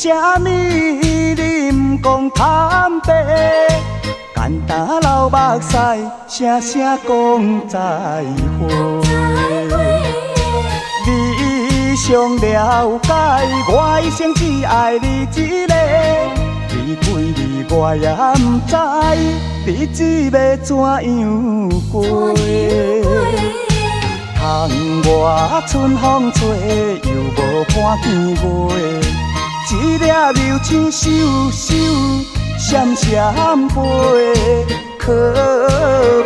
啥物你毋讲坦白？简单流目屎，声声讲再会。你上了解，我一生只爱你一个。你几日我也毋知，日子要怎样过？窗外春风吹，又无看见月。一粒柔情秀秀，闪闪飞，可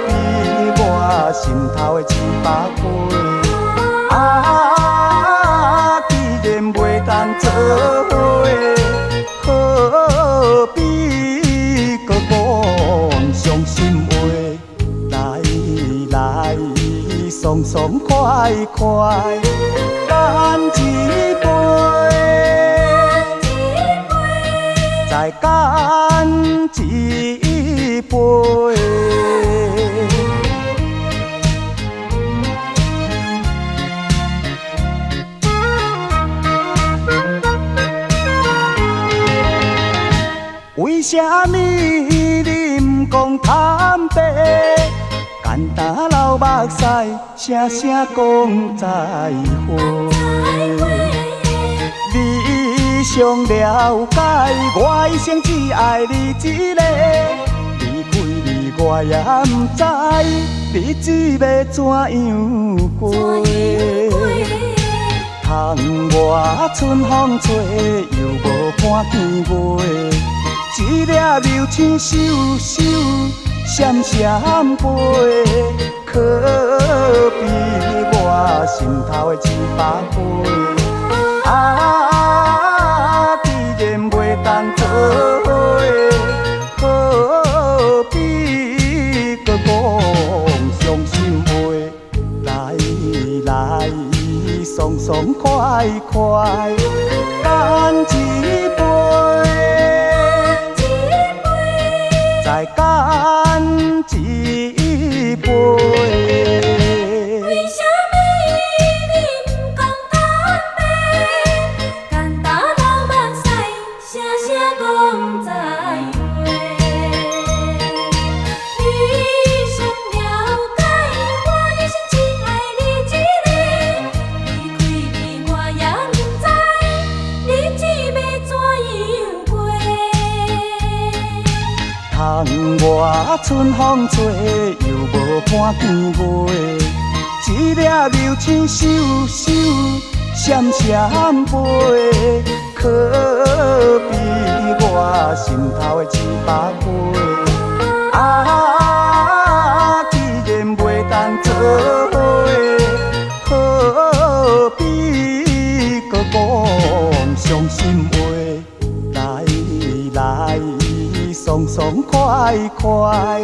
比我心头的700倍。啊，既然袂当做伙，何必搁讲伤心话？来，爽爽快快，干一杯，再干一杯。为啥物你毋讲坦白？简单流目屎，声声讲再会。你上了解，我一生只爱你一个。你几日我也毋知，日子要怎样过？窗外春风吹，又无看见月。一粒柔情秀秀，闪闪飞，可比我心头的700倍。啊，既然袂当做伙，何必搁讲伤心话？来，爽爽快快，干一杯。再干一杯。为啥物你毋讲坦白？简单流目屎，声声讲再会。你上了解，我一生只爱你一个。你几日我也毋知，日子要怎样过？窗外春风吹，又无看见月。一粒柔情秀秀，闪闪飞，可比我心头的700倍。啊，既然袂当做伙，何必搁讲伤心话？来，爽爽快快，